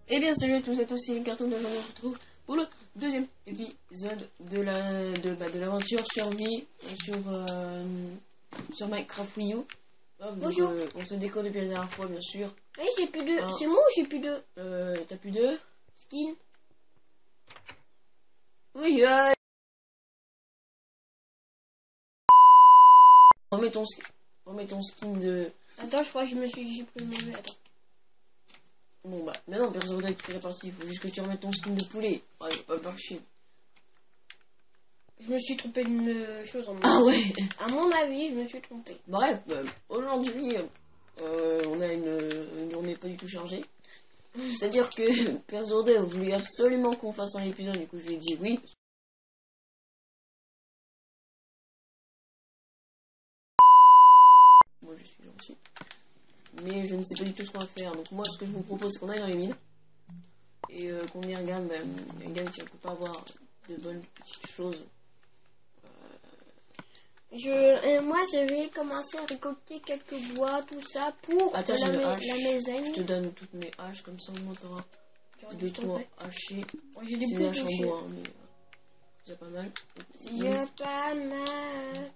Eh bien salut à tous et à tous, c'est les cartons de aujourd'hui on se retrouve pour le deuxième épisode de l'aventure survie sur Minecraft Wii U. Bonjour. On se décore depuis la dernière fois bien sûr. Oui, j'ai plus de... C'est moi ou j'ai plus de... T'as plus de skin? Oui, remets ton skin de... Attends, je crois que j'ai pris le mauvais, attends. Bon bah, maintenant personne n'a quitté la partie, il faut juste que tu remettes ton skin de poulet. Ouais, pas par chier. Je me suis trompé d'une chose en mon Ah ouais. À mon avis, je me suis trompé. Bref, aujourd'hui, on a une journée pas du tout chargée. C'est-à-dire que Père Jourdain a voulu absolument qu'on fasse un épisode, du coup je lui ai dit oui. Moi je suis gentil. Mais je ne sais pas du tout ce qu'on va faire. Donc moi ce que je vous propose c'est qu'on aille dans les mines. Et qu'on y regarde, regarde si on peut pas avoir de bonnes petites choses. Moi, je vais commencer à récolter quelques bois, tout ça, pour Ah, tiens, la je maison. te donne toutes mes haches, comme ça au moins t'auras de quoi hacher. J'ai des C'est des bouts haches en bois, hein, mais c'est déjà pas mal. C'est déjà pas mal.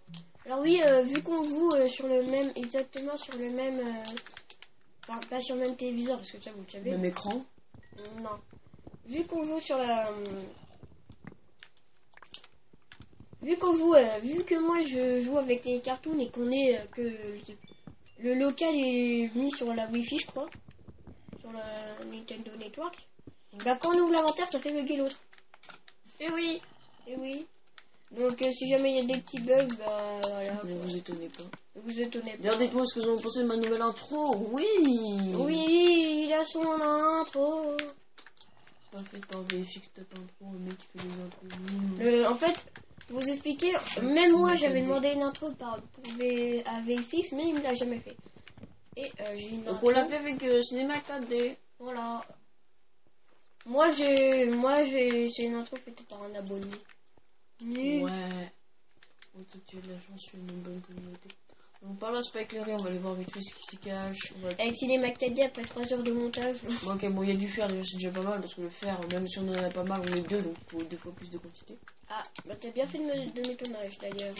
Alors oui, vu qu'on joue sur le même, exactement sur le même, enfin pas sur le même téléviseur, parce que ça vous le savez. Même écran. Non. Vu qu'on joue sur la... Vu que moi je joue avec les cartoons et qu'on est que le local est mis sur la Wi-Fi, je crois, sur la Nintendo Network. Bah quand on ouvre l'inventaire, ça fait bugger l'autre. Eh oui. Et oui. Donc si jamais il y a des petits bugs, bah voilà. Ne vous étonnez pas. Ne vous étonnez pas. D'ailleurs, dites-moi ce que vous en pensez de ma nouvelle intro. Oui. Oui, il a son intro. Pas fait par VFX Top Intro, le mec qui fait les intros. En fait, pour vous expliquer, même moi j'avais demandé une intro à VFX, mais il me l'a jamais fait. Et j'ai une intro. Donc on l'a fait avec Cinéma 4D. Voilà. Moi j'ai une intro faite par un abonné. Ouais. On te tue de la chance sur une bonne communauté. Donc par là c'est pas éclairé, on va aller voir vite fait ce qui s'y cache. Avec Cinéma 4D après 3 heures de montage. Bon, ok, bon il y a du fer déjà, c'est déjà pas mal parce que le fer, même si on en a pas mal, on est deux, donc il faut 2 fois plus de quantité. Ah, bah t'as bien fait de mettre ton âge d'ailleurs.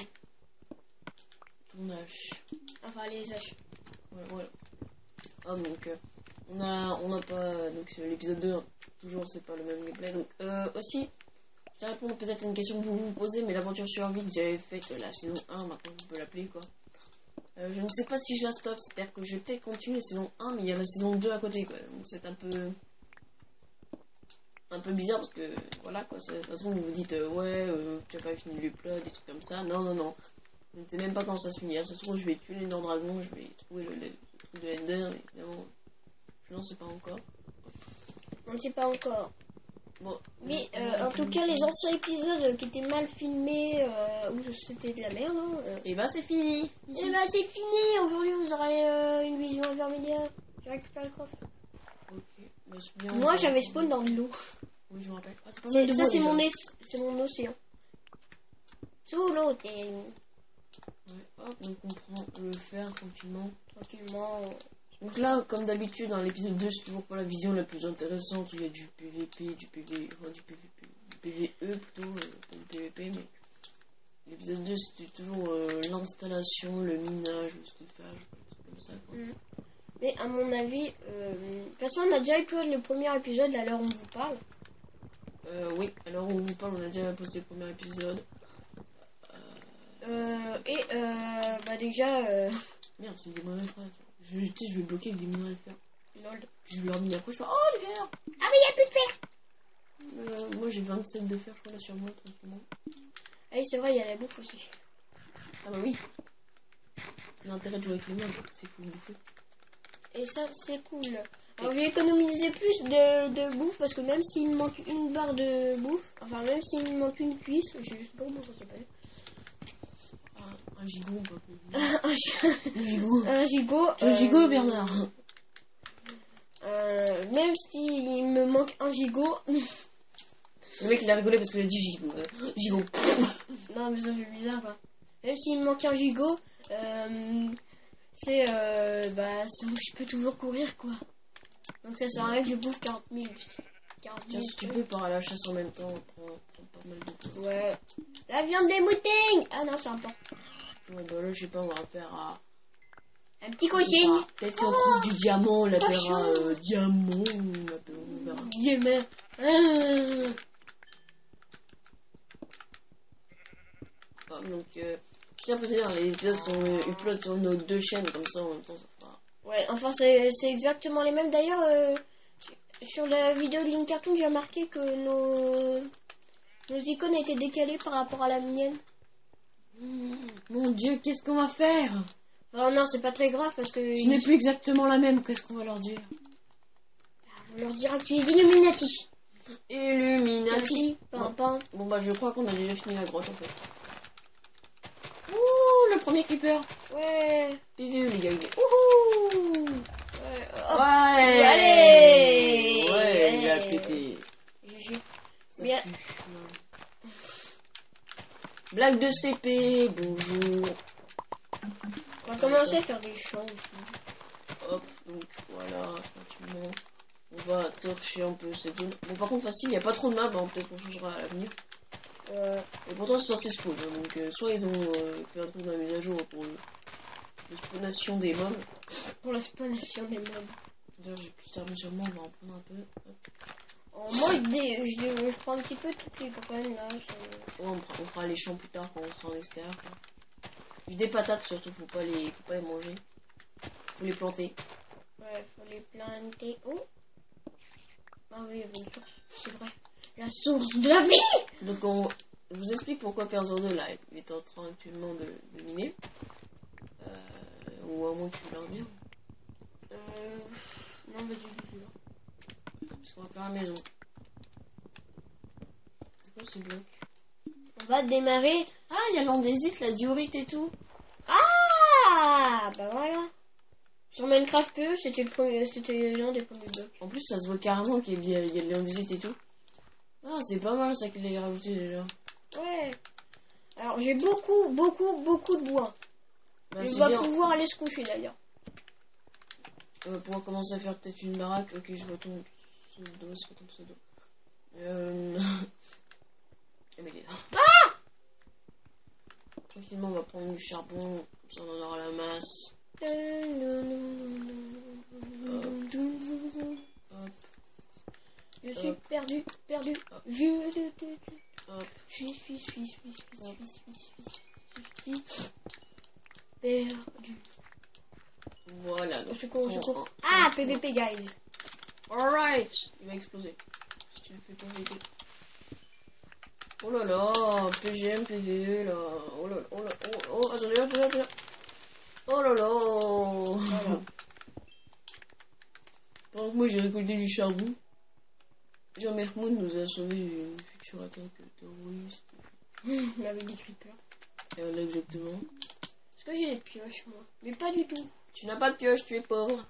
Ton hache. Enfin les haches. Ouais, voilà. Ah donc on a pas, donc c'est l'épisode 2, hein. Toujours c'est pas le même gameplay. Donc aussi, je vais répondre peut-être à une question que vous vous posez, mais l'aventure survie que j'avais faite la saison 1, maintenant on peut l'appeler quoi. Je ne sais pas si je la stoppe, c'est-à-dire que je vais peut-être continuer la saison 1, mais il y a la saison 2 à côté quoi. Donc c'est un peu bizarre parce que voilà quoi, de toute façon vous vous dites ouais tu as pas fini le plot, des trucs comme ça. Non, je ne sais même pas quand ça se finira. Ça se trouve je vais tuer l'Ender Dragon, je vais trouver le truc de l'Ender, évidemment je n'en sais pas encore. On ne sait pas encore. Bon, mais en tout cas les anciens épisodes qui étaient mal filmés, où c'était de la merde, et bah c'est fini. Et bah c'est fini, aujourd'hui vous aurez une vision intermédiaire. Je récupère le coffre. Ok, bah, bien. Moi j'avais spawn dans de l'eau. Oui je me rappelle. Ah, ça c'est mon océan. Sous l'eau t'es... Ouais, hop, donc on prend le fer tranquillement. Donc Tranquillement. là, comme d'habitude, dans l'épisode 2, c'est toujours pas la vision la plus intéressante. Il y a du PVP, du PVE plutôt, pas du PVP, mais l'épisode 2, c'était toujours l'installation, le minage, le stuffage, des trucs comme ça, quoi. Mais à mon avis, de toute façon, on a déjà upload le premier épisode à l'heure où on vous parle. Oui, alors on vous parle, on a déjà posté le premier épisode. Bah déjà... Merde, c'est des minerais de fer. Je vais bloquer avec des minerais de fer. Lol. Je vais leur dire après, je fais oh le fer. Ah mais il n'y a plus de fer. Moi j'ai 27 de fer, je crois, là sur moi, tranquillement. Ah oui, c'est vrai, il y a la bouffe aussi. Ah bah oui. C'est l'intérêt de jouer avec les mains, c'est fou de bouffer. Et ça, c'est cool. Alors, j'ai économisé plus de bouffe parce que même s'il me manque une barre de bouffe, enfin, même s'il me manque une cuisse, je sais pas comment ça s'appelle. Un gigot, quoi. Un gigot. Un gigot. Tu veux un gigot, Bernard? Même s'il me manque un gigot. Le mec, il a rigolé parce qu'il a dit gigot. Gigot. Non, mais ça fait bizarre, quoi. Même s'il me manque un gigot, c'est où je peux toujours courir, quoi. Donc ça sert à rien que je bouffe 40 000. 40 000 Tiens, si tu peux par à la chasse en même temps, on prend pas mal de temps. Ouais. La viande des moutons. Ah non, c'est important. Ouais, bah là, je sais pas, on va faire Un petit coaching. Peut-être si on trouve du diamant, on l'appellera diamant. On verra. Gamer. Donc, je tiens à préciser, les épisodes sont upload sur nos deux chaînes, comme ça en même temps ça fera. Ouais, enfin c'est exactement les mêmes. D'ailleurs, sur la vidéo de Link Cartoon, j'ai remarqué que nos icônes étaient décalées par rapport à la mienne. Mon Dieu, qu'est-ce qu'on va faire? Enfin, non, c'est pas très grave parce que. Je n'ai plus exactement la même, qu'est-ce qu'on va leur dire? On leur dira que tu es Illuminati. Illuminati. Bon, bon bah je crois qu'on a déjà fini la grotte en fait. Ouh, le premier creeper. Ouais. PVE les gars, il est. Wouhou. Ouais. Allez. Ouais, il a pété. GG. Ça Bien. pue, non. Blague de CP, bonjour. On va commencer à faire des champs. Hop, donc voilà, tranquillement. On va torcher un peu cette zone. Bon, par contre, facile, il n'y a pas trop de maps, hein, peut-être qu'on changera à l'avenir. Et pourtant, c'est censé spawn. Hein, donc, soit ils ont fait un truc dans la mise à jour pour la spawnation des mobs. Pour la spawnation des mobs. D'ailleurs, j'ai plus d'armes sur moi, on va en prendre un peu. Hop. Oh, moi, je prends un petit peu toutes les graines là. Ouais, on fera les champs plus tard quand on sera en extérieur. Quoi. Des patates surtout, faut pas les manger. Faut les planter. Ouais, faut les planter. Oh. Ah oui, il y avait une source, c'est vrai. La source de la vie. Donc je vous explique pourquoi Perzo2 là, il est en train actuellement de miner. Ou à moins que tu veux leur dire. Non, vas-y, dis-le. Parce qu'on va faire la maison. C'est quoi ce bloc? On va démarrer. Ah, il y a l'andésite, la diorite et tout. Ah, bah voilà. Sur Minecraft PE, c'était l'un des premiers blocs. En plus, ça se voit carrément qu'il y a de l'andésite et tout. Ah, c'est pas mal ça qu'il ait rajouté déjà. Ouais. Alors, j'ai beaucoup de bois. Bah, On va pouvoir aller se coucher d'ailleurs. On va pouvoir commencer à faire peut-être une baraque. Ok, je vois ton pseudo, c'est pas ton pseudo. Ah, mais il est là. Ah! Tranquillement, on va prendre du charbon, comme ça on en aura la masse. Hop. Je suis perdu. Hop. Je suis perdu. Voilà. Donc, Au secours. Ah, PVP, guys. Alright. Il va exploser. Si tu le fais pas vite. Oh là là, PGM, PVE là. Oh là là, attendez. Oh là là. Voilà. Pendant que moi j'ai récolté du charbon, Jean-Mermoud nous a sauvé une future attaque terroriste. Il avait des creepers. Là exactement. Est-ce que j'ai des pioches, moi? Mais pas du tout. Tu n'as pas de pioche, tu es pauvre.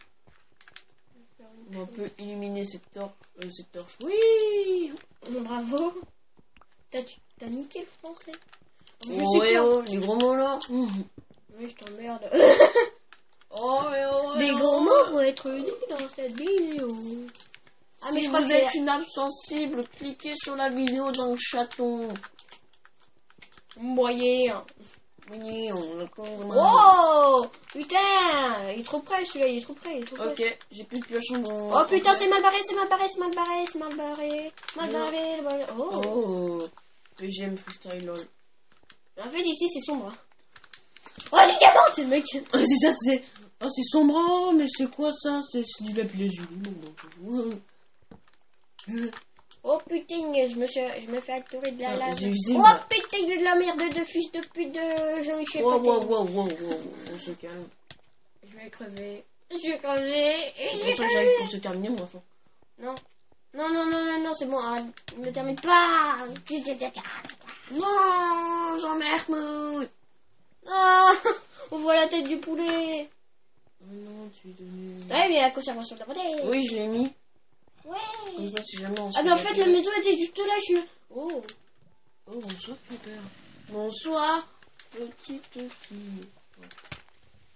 On peut illuminer cette torche. Oui. Bravo. T'as niqué le français. Oh, les gros mots là. Oui, je t'emmerde. Les gros mots vont être dit dans cette vidéo. Ah, mais je crois que vous êtes une âme sensible, cliquez sur la vidéo dans le chaton. Moyen. Oui, on le comprend. Oh putain, il est trop près celui-là, il est trop près. Ok, j'ai plus de pioche en bon. Oh putain, c'est mal barré. Oh. PGM freestyle lol. En fait, ici, c'est sombre. Oh, du diamant, c'est le mec. Ah, c'est ça, c'est... Ah, c'est sombre, oh, mais c'est quoi ça? C'est du lapis lazuli. Oh putain, je me fais entourer de la lave. Oh putain, de la merde de fils de pute de Jean-Michel Wow, on se calme. Je vais crever. C'est pour ça que j'arrive pour se terminer, mon enfant. Non, c'est bon, arrête, ne termine pas. Non, Jean-Mermoud. Ah, on voit la tête du poulet. Oh non, tu es devenu... Ouais, mais la conservation de la bouteille. Oui, je l'ai mis. Ouais. Comme ça, si jamais on se Ah, mais en fait, la maison était juste là. Je suis... Oh. Oh, bonsoir, Flipper. Bonsoir, petite fille.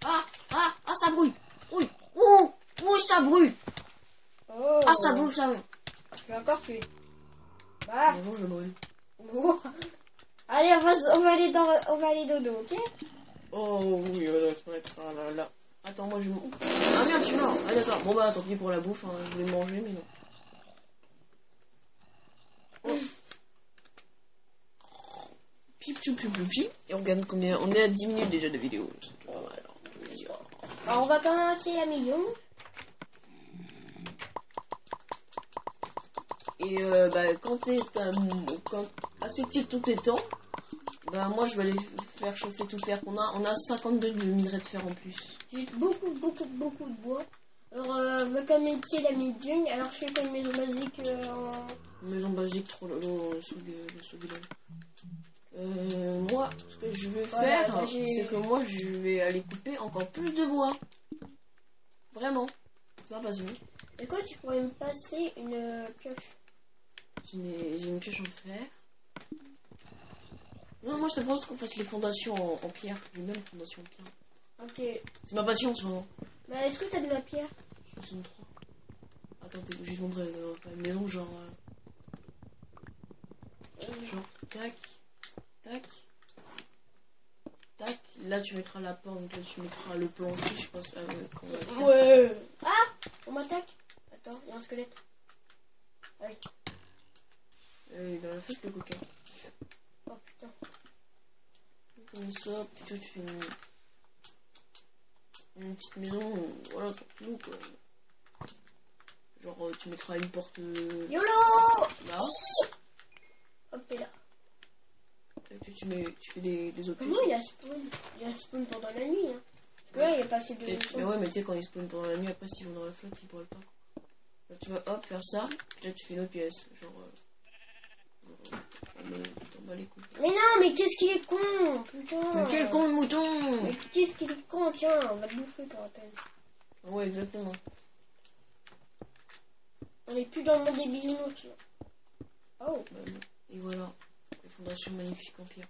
Ah, ça brûle. Oui. Oh, ça brûle. Oh. Ah, ça brûle, ça brûle. Je vais encore tuer. Voilà. Bonjour, je brûle. Oh. Allez, on va aller dodo, ok? Oh, oui, la fenêtre. Ah là là. Attends, moi, je... Ah, merde, je suis mort. Ah, d'accord. Bon, bah, tant pis pour la bouffe. Hein. Je voulais manger, mais non. Oh. Pip, choup, choup, choup, choup. Et on regarde combien. On est à 10 minutes déjà de vidéo. C'est pas mal. Alors, on va commencer la maison. Et quand assez type tout est temps, moi je vais aller faire chauffer tout le fer qu'on a. On a 52 de minerai de fer en plus. J'ai beaucoup de bois. Alors, on va commencer la maison. Alors, je fais pas une maison basique Maison basique, trop lolo, moi, ce que je vais faire, c'est que moi je vais aller couper encore plus de bois. Vraiment. C'est pas facile. Est-ce que tu pourrais me passer une pioche? J'ai une pioche en fer. Non, moi je te propose qu'on fasse les fondations en pierre. Les mêmes fondations en pierre. Ok. C'est ma passion en ce moment. Bah, est-ce que t'as de la pierre? 63. Attends, je vais te montrer une maison genre. Genre, tac, tac, tac. Là tu mettras la porte, donc là tu mettras le plancher, je pense. Ouais. Ah, on m'attaque. Attends, il y a un squelette. Allez. Il a fait le coquin. Oh putain. Comme ça, plutôt tu fais une petite maison, voilà, tranquillou quoi. Genre tu mettras une porte YOLO là. Hop et là. Et tu fais des autres. Comment il a spawn? Il a spawn pendant la nuit, hein. Parce que là, il a passé de... Mais ouais, mais tu sais, quand il spawn pendant la nuit, après s'ils vont dans la flotte, ils pourraient pas. Là, tu vas hop faire ça, puis là tu fais une autre pièce. Genre t'en bats les couilles. Mais non, mais qu'est-ce qu'il est con, putain. Mais quel con le mouton! Mais qu'est-ce qu'il est con, tiens, on va te bouffer pour rappel. Ouais, exactement. On est plus dans le monde des bisounours, là. Oh. Et voilà, les fondations magnifiques en pierre.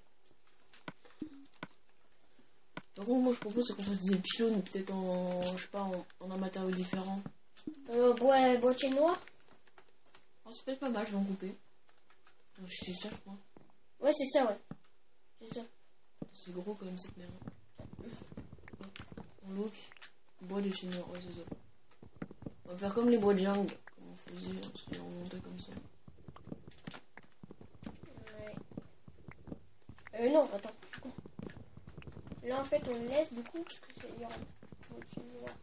Par contre, moi je propose qu'on fasse des pylônes, peut-être je sais pas, en un matériau différent. Boîtier noir? Oh, ça peut être pas mal, je vais en couper. C'est ça, je crois. Ouais, c'est ça, ouais. C'est ça. C'est gros quand même cette merde. On look. Bois de chez ouais, c'est ça. On va faire comme les bois de jungle. Comme on faisait, on se remontait comme ça. Ouais. Non, attends, je suis con. Là, en fait, on le laisse, du coup, parce que c'est... Il y aura boîtier noir.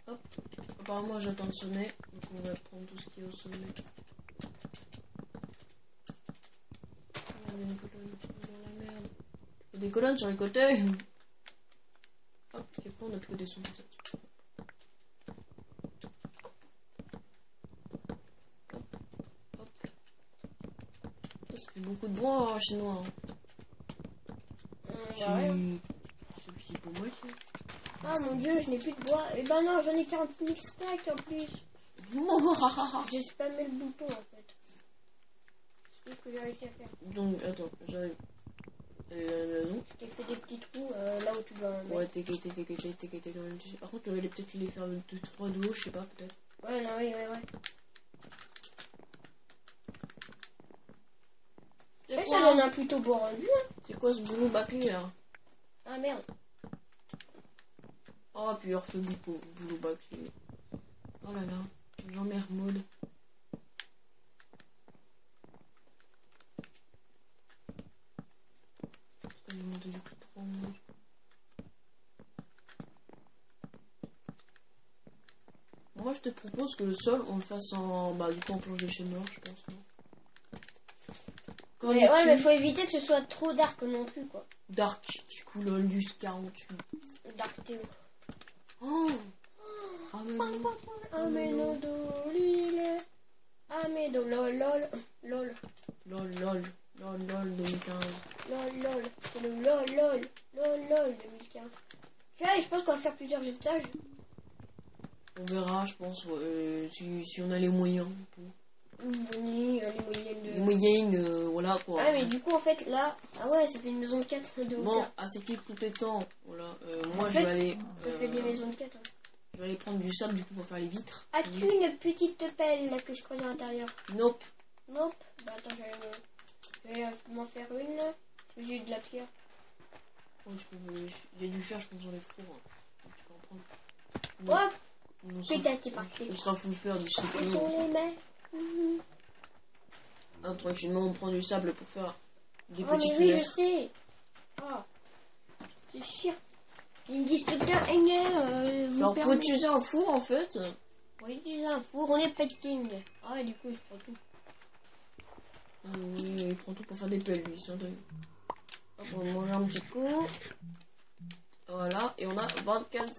Hop. Apparemment, j'attends le sommet. Donc, on va prendre tout ce qui est au sommet. Il y a une colonne dans la merde. Il y a des colonnes sur les côtés. Hop, et après, on a que des sons comme ça. Hop. Ça fait beaucoup de bois chez nous. Ouais. Sophie pour moi, tiens. Ah mon dieu, je n'ai plus de bois. Eh ben non, j'en ai 40 000 stacks en plus. J'ai spammé le bouton en fait. C'est ce que j'ai réussi à faire. Donc, attends, j'arrive. J'ai fait des petits trous là où tu dois mettre. Ouais, t'es par contre, peut-être les faire 2-3 de haut, je sais pas, peut-être. Ouais, non, ouais. C'est ça donne un plutôt beau rendu. Hein. C'est quoi ce boulot bâclé là? Ah merde. Oh, puis il refait boulot bâclé. Oh là là, Jean-Mère Maud. Moi, je te propose que le sol, on le fasse en planche de chêne noir, je pense. Ouais, mais faut éviter que ce soit trop dark non plus, quoi. Dark, du coup, l'Olus 48. Dark Théo. Oh! Aménodo, lol. Lol. Lol, lol, 2015. Lol. C'est le lol. 2015. Je pense qu'on va faire plusieurs étages. On verra, je pense, si on a les moyens. Oui, les moyennes de... Les moyens, voilà quoi. Ah, mais du coup, en fait, là... Ah ouais, ça fait une maison de 4 de Bon, hauteur. à cet île tout étant, voilà. Moi, En je fait, vais aller... Ça fait des maisons de 4. Hein. Je vais aller prendre du sable, du coup, pour faire les vitres. As-tu une petite pelle là, que je creuse à l'intérieur? Nope. Nope. Bah attends, je vais m'en faire une. J'ai de la pierre. Oh, j'ai dû faire, je pense, dans les fours. Hein. Tu peux en prendre. Hop. Putain, c'est parti. On sera full faire du sable. Où sont les mains? Tranquillement, on prend du sable pour faire des Oh, petites mais oui, je fenêtres. sais. Oh. C'est chiant. Ils me disent tout le temps, Alors, pour utiliser un four, en fait... On va utiliser un four, on est petting. Ah, du coup, je prends tout. Oui, il prend tout pour faire des pelles, lui, c'est un dingue. Hop, on va manger un petit coup. Voilà, et on a 24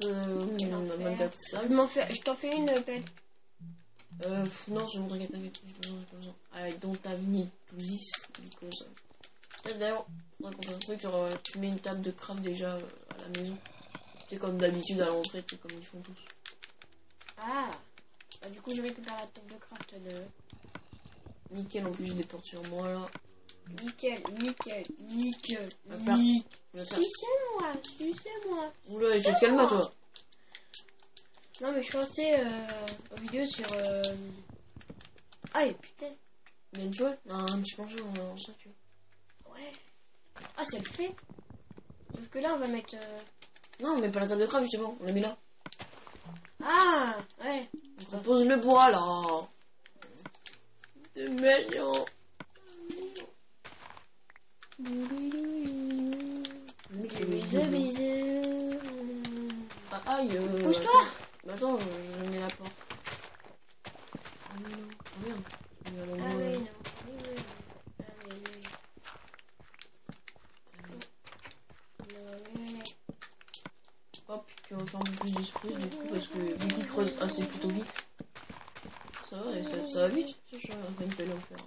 sables. Je t'en fais une pelle. Non, c'est bon, t'inquiète, j'ai pas besoin. I don't have need to this, because... D'ailleurs, faudrait qu'on fasse un truc, genre, tu mets une table de craft déjà à la maison. C'est comme d'habitude à l'entrée, c'est comme ils font tous. Ah. Bah, du coup, je récupère la table de craft de... Nickel, en plus j'ai des portes sur moi, là. Nickel. On va faire... Tu sais moi. Oula, tu te calmes, toi. Non, mais je pensais aux vidéos sur... Ah, et putain. Bien joué. Un petit manger en ça, tu vois. Ouais. Ah, ça le fait. Sauf que là, on va mettre... Non, mais pas la table de craft, justement. On l'a mis là. Ah, ouais. On repose le bois, là. C'est méchant. Bisous. Ah, aïe. Pousse-toi. Attends, je mets la porte. Ah non, non. Ah merde. Je mets à Ah l'endroit, oui, là. non. Hop, puis on va faire un peu plus de spruce du coup parce que vu qu'il creuse assez plutôt vite. Ça va, et ça va vite. Je suis une pelle en fer.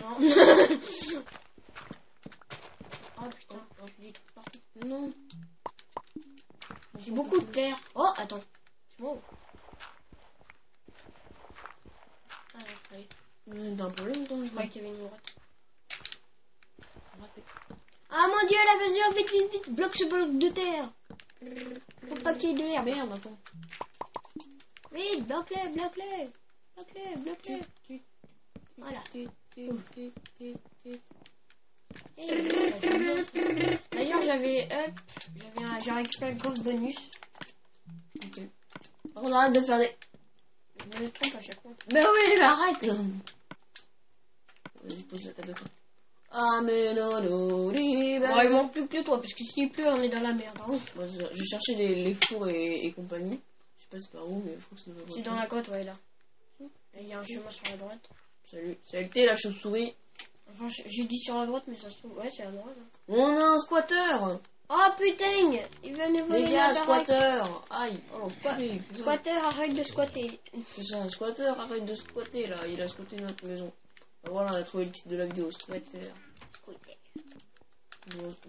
Non. Oh putain, je détruis partout. Non. J'ai beaucoup de terre. Oh, attends. C'est bon. Ah, je croyais. T'as un problème, toi? Je croyais qu'il y avait une grotte. Raté. Ah mon dieu, la vas-y, vite, bloque ce bloc de terre. Faut pas qu'il y ait de l'herbe. Merde, attends. Vite, bloque-les. Voilà. D'ailleurs, j'ai récupéré le coffre bonus. Ok. Par contre, arrête de faire des... Je me trompe à chaque fois. Ben oui, mais arrête. Vas-y, pose la table de craft. Ah, mais non, non, Bon, il manque plus que toi, parce que s'il pleut, on est dans la merde. Hein. Moi, je cherchais les fours et compagnie. Je sais pas c'est par où, mais je crois que c'est C'est dans la grotte, ouais, là. Il y a un chemin sur la droite. Salut. Salut, la chauve-souris. Enfin, j'ai dit sur la droite, mais ça se trouve... Ouais, c'est à la droite. Hein. On a un squatter. Oh putain, il va nous voler Les gars, la baraque. squatter. Aïe. Oh, Squatter, arrête de squatter. C'est ça, un squatter, arrête de squatter là. Il a squatté notre maison. Ben voilà, on a trouvé le titre de la vidéo, squatter. Squatter.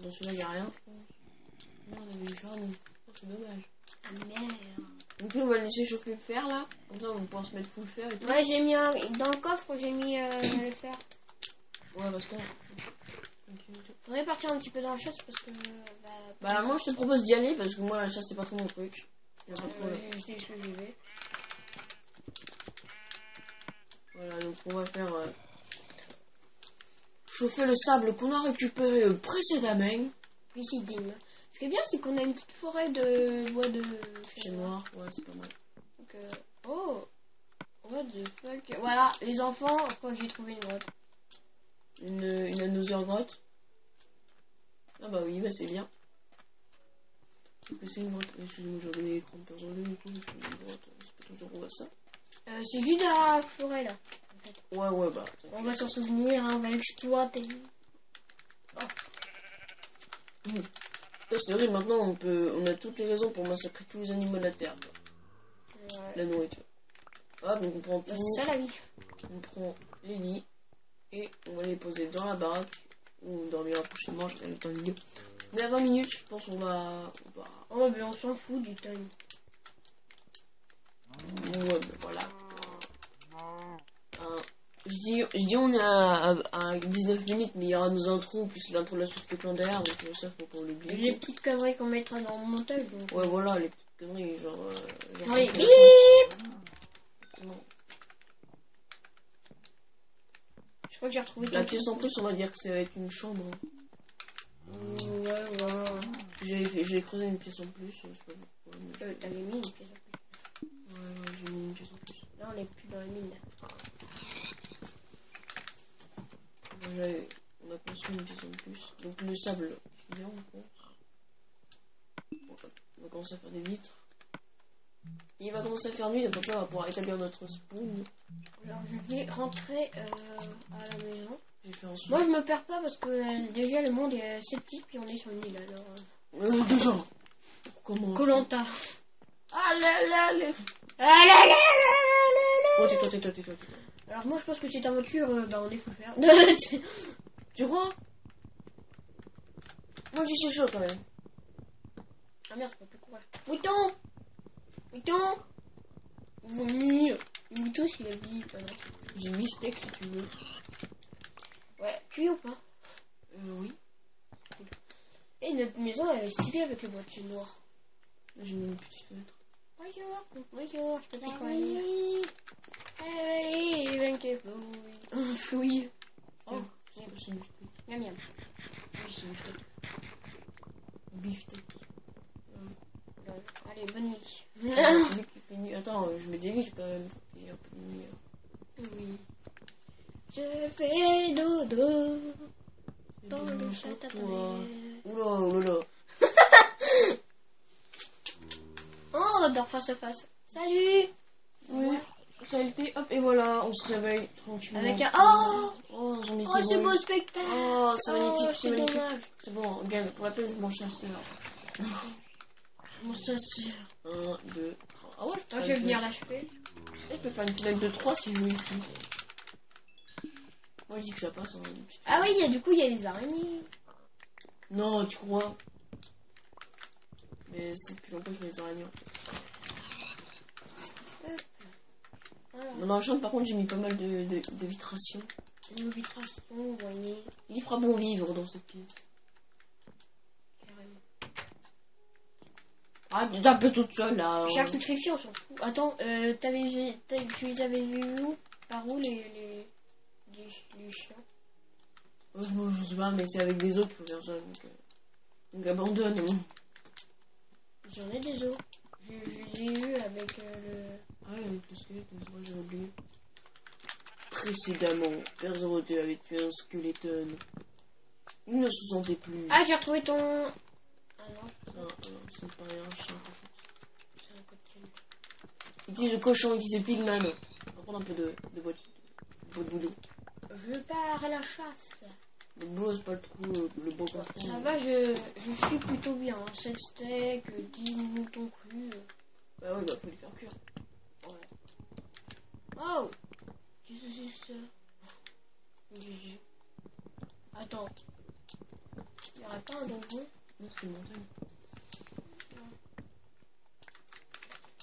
Dans celui-là, il n'y a rien, je pense. Non, on avait du charbon. Oh, c'est dommage. Ah merde. Donc là, on va laisser chauffer le fer là. Comme ça, on va pouvoir se mettre full fer et tout. Ouais, j'ai mis dans le coffre, j'ai mis le fer. Ouais, parce que... Faudrait partir un petit peu dans la chasse parce que... Bah, moi, je te propose d'y aller parce que moi, la chasse, c'est pas trop mon truc. Y a pas de problème. Je dis que j'y vais. Voilà, donc on va faire chauffer le sable qu'on a récupéré précédemment. Précisément. Ce qui est bien, c'est qu'on a une petite forêt de bois de... Chêne noir, ouais, c'est pas mal. Donc, oh, what the fuck. Voilà, les enfants, je crois que j'ai trouvé une grotte. Une another grotte. Ah bah oui, bah c'est bien. Sauf que c'est une grotte. Excusez-moi, j'ai oublié l'écran de temps en temps, du coup, c'est une grotte. C'est pas toujours on voit ça. C'est juste dans la forêt, là. En fait. Ouais, bah. On va s'en souvenir, hein, on va l'exploiter. Ça, c'est vrai, maintenant, on a toutes les raisons pour massacrer tous les animaux de la terre. Quoi. Ouais. La nourriture. Hop, donc on prend tout. C'est ça la vie. On prend les lits. Et on va les poser dans la baraque. Où on dormira prochainement, je ferai le temps de vidéo. Mais à 20 minutes, je pense qu'on va... Oh, mais on s'en fout du time. Ouais, mais voilà. Je dis on est à 19 minutes, mais il y aura nos intros, plus l'intro de la source de clan derrière, donc ça faut qu'on l'oublie. Et les petites conneries qu'on mettra dans le montage. Donc... Ouais, voilà, les petites conneries, genre... Allez, c'est bip. non. Je crois que j'ai retrouvé La ton pièce en plus, on va dire que ça va être une chambre. Ouais, voilà. J'ai creusé une pièce en plus, je sais pas pourquoi. Mais T'avais mis une pièce en plus. ouais, j'ai mis une pièce en plus. Là, on n'est plus dans les mines. On a construit une pièce en plus. Donc le sable qui vient, on pense. On va commencer à faire des vitres. Et il va commencer à faire nuit, donc comme ça on va pouvoir établir notre spawn. Alors, je vais rentrer à la maison. J'ai fait un son. Moi, je me perds pas parce que déjà, le monde est assez petit, puis on est sur une île, alors... Déjà. Comment Koh-Lanta. Ah là là là. Ah là là là là là. Tais-toi. Alors, moi, je pense que cette aventure, on est fou faire. Tu crois? Moi je suis chaud quand même. Ah merde, je peux plus courir. Mouton. Vomi. Le mouton, c'est la vie, pas non. J'ai mis steak si tu veux. Ouais, cuit ou pas? Oui. Et notre maison, elle est stylée avec le boîtier noir. J'ai mis une petite fenêtre. Bonjour, je peux t'accompagner. Allez, vainqueur. Oui. Oh, C'est une steak. miam miam. Oui, c'est une steak. Beefsteak. Allez, bonne nuit. Vu qu'il fait nuit. Attends, je mets des vitres quand même. Il y a un peu de lumière. Oui. Je fais dodo dans Des le nuits chat à sur ta toi. mère. Oula. Oh, on dort face à face. Salut. Oui. Saleté, hop, et voilà, on se réveille tranquillement. Avec un... Oh, Oh, zombie oh, qui ce vole. beau spectacle. Oh, c'est magnifique, c'est magnifique. Dommage. C'est bon, regarde, pour la peine, mon chasseur. Mon chasseur. 1, 2, 3. Ah ouais, Attends, je vais venir l'achever. Je peux faire une finale de 3 si je joue ici. Moi je dis que ça passe. Hein, Ah oui, du coup, il y a les araignées. non, tu crois? Mais c'est depuis longtemps qu'il y a des araignées. Voilà. Dans la chambre, par contre, j'ai mis pas mal de vitration. Une vitration, vous voyez. Il fera bon vivre dans cette pièce. Carrément. Ah, t'es un peu toute seule là. Charcuterie, on s'en fout. Attends, tu les avais vus où? Par où les chiens? Je sais pas, mais c'est avec des os qu'il faut faire ça. Donc abandonne. J'en ai des os. Je les ai eu avec le... Ah ouais, avec le squelette, mais moi j'ai oublié. Précédemment, Père 02 avait tué un skeleton. Il ne se sentait plus. Ah, j'ai retrouvé ton... Ah non, C'est pas un chien cochon. c'est un cocktail. Utilise le cochon, utilise le pigman. On va prendre un peu de boulot. Je pars à la chasse. Le boulot, c'est pas le trou, le beau cochon. Ça va, je suis plutôt bien. 7 steaks, 10 moutons crus. Bah oui, bah faut les faire cuire. Ouais. Oh! Qu'est-ce que c'est ça? GG. Attends. Il n'y aurait pas un donjon? Non, c'est une montagne.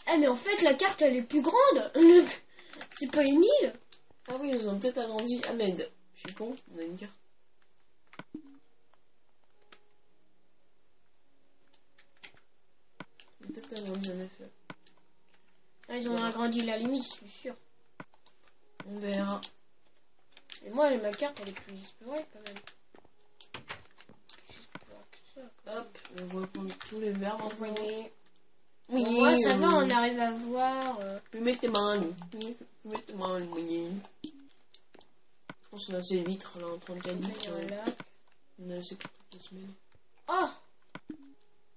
Ah, mais en fait, la carte, elle est plus grande. C'est pas une île. Ah oui, ils ont peut-être agrandi. Ahmed, je suis con, on a une carte. Peut-être agrandi en effet. Ah, ils ont agrandi la limite, je suis sûr. On verra. Et moi, ma carte, elle est plus explorée quand même. Hop, on va prendre tous les verres en Envoyer. Oui, Moi, ça va, on arrive à voir. Tu peux mettre tes mains, oui. Tu peux mettre tes mains, oui. Je pense qu'on a assez de vitres là, en 34 litres. Voilà. On a assez pour toute la semaine. Oh!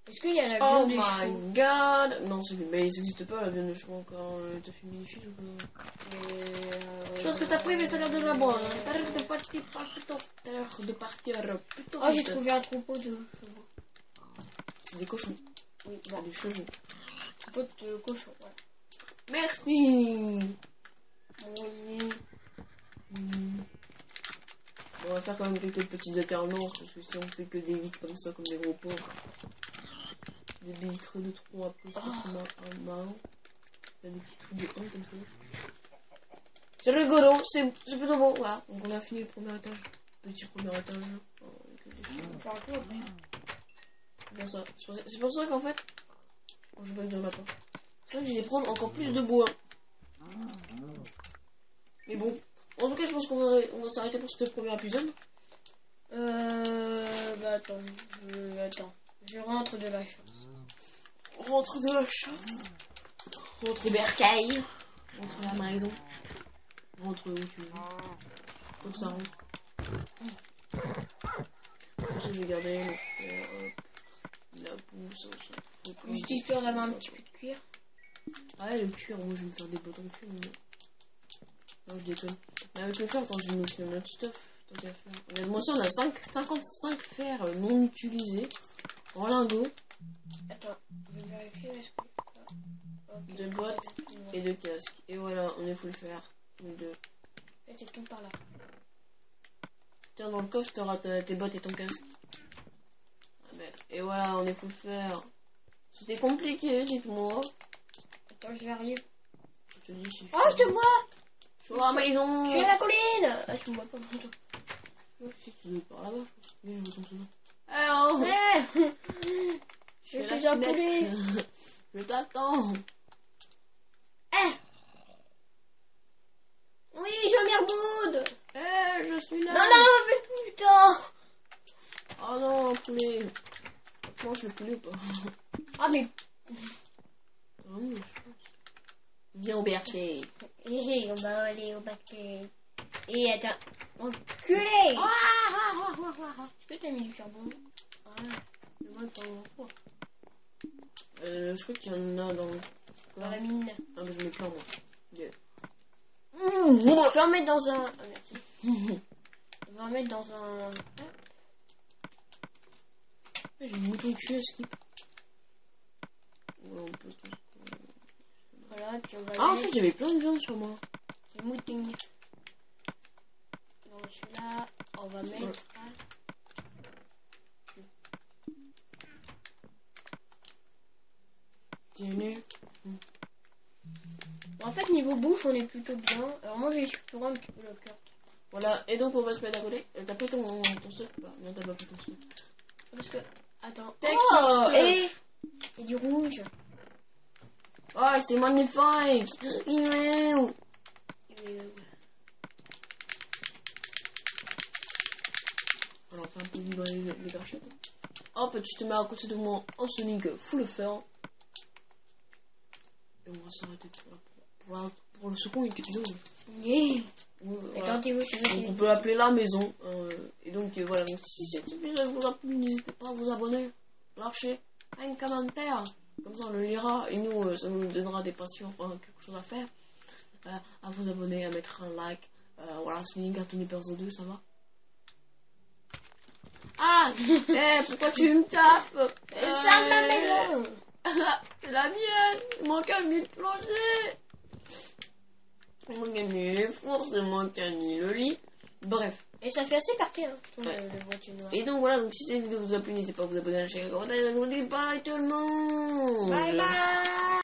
Est-ce qu'il y a la Oh viande des my chevaux? god! Non, mais ça n'existe pas la viande de chevaux encore. T'as fait mini-fiche ou quoi? Je pense que t'as pris, mais ça a l'air de la bonne. T'as l'air de partir plutôt. T'as l'air de partir plutôt. Oh, j'ai trouvé un troupeau de chevaux. C'est des cochons. Oui, Pas des chevaux. troupeau de cochons, voilà. Merci! Oui. On va faire quand même quelques petites alternances, parce que si on fait que des vitres comme ça, comme des gros pauvres, des vitres de 3 après, c'est pas marrant. Il y a des petits trucs de 1 comme ça. C'est rigolo, c'est plutôt beau, voilà. Donc on a fini le premier étage. Petit premier étage. On va faire un tour après. Bien ça. C'est pour ça qu'en fait, quand je bug dans la porte, c'est vrai que je vais prendre encore plus de bois. Mais bon, en tout cas, je pense qu'on va s'arrêter pour ce premier épisode. Bah attends, je rentre de la chasse. Rentre de la chasse. Rentre au bercail. Rentre à la maison. Rentre où tu veux. Comme ça rentre. Pour ça, je vais garder la bouffe, ça. Juste histoire d'avoir un petit peu de cuir. Ouais, le cuir, moi je vais me faire des bottes en cuir. Mais... non, je déconne. Mais avec le fer, attends, je vais mettre notre stuff. Tant qu'à faire. Honnêtement, si on a 55 fers non utilisés en lingots. Attends, je vais vérifier. Est-ce que... okay. De bottes et de casques. Et voilà, on est full fer. Deux. C'est tout par là. Tiens, dans le coffre, t'auras tes bottes et ton casque. Et voilà, on est full fer. C'était compliqué, dites-moi. Attends, j'arrive. Je te dis si oh, je te vois! Je suis à la maison. Je suis à la colline! Ah, tu me vois pas, bientôt. Ouais, si, tu dois être par là-bas, je pense. Oui, je vois ton pseudo. Alors, je suis un poulet. Je t'attends. Oui, Jean-Merboude! Je suis là. Non, mais putain! Oh non, poulet. Tu manges le poulet ou pas? Ah, mais... oui, je pense. Viens au bercail. on va aller au bercail. Et attends, enculé! Est-ce que t'as mis du charbon? Ah, c'est vrai que t'en je crois qu'il y en a dans la mine. Ah, mais je mets plein, moi. Yeah. Je vais en mettre dans un... Ah, merci. Je vais en mettre dans un... J'ai une mouton cul à skip. Ouais, on peut... voilà, puis on va... ah, en fait, j'avais plein de viande sur moi. Des moutons. Dans celui-là, on va mettre... ouais. En fait, niveau bouffe, on est plutôt bien. Alors moi, j'ai exploré un petit peu le cœur. Voilà, et donc on va se mettre à côté. T'as pris ton stuff ou pas? Non, t'as pas pris ton stuff. Parce que, attends. Oh, et du rouge. Oh, c'est magnifique. Il est où? Alors, on fait un peu vivre les gâchettes. Hop, tu te mets à côté de moi en Sonic full fer. Et on va s'arrêter pour le second épisode. Yeah. Voilà. Attendez-vous, on peut l'appeler la maison. Et donc voilà, donc, si cet épisode vous a plu, n'hésitez pas à vous abonner, lâcher un commentaire. Comme ça on le lira et nous, ça nous donnera des passions, enfin quelque chose à faire. À vous abonner, à mettre un like. Voilà, c'est une carton perso 2, ça va? Ah, pourquoi tu me tapes? Ça de ma maison. C'est la mienne. Il manque à 1000 planchers. C'est moi qui ai mis les fours, c'est moi qui ai mis le lit. Bref. Et ça fait assez partie, hein, je trouve, Ouais. le voiture noire. Et donc voilà, donc si cette vidéo vous a plu, n'hésitez pas à vous abonner à la chaîne, à commenter, je vous dis bye tout le monde. Bye bye.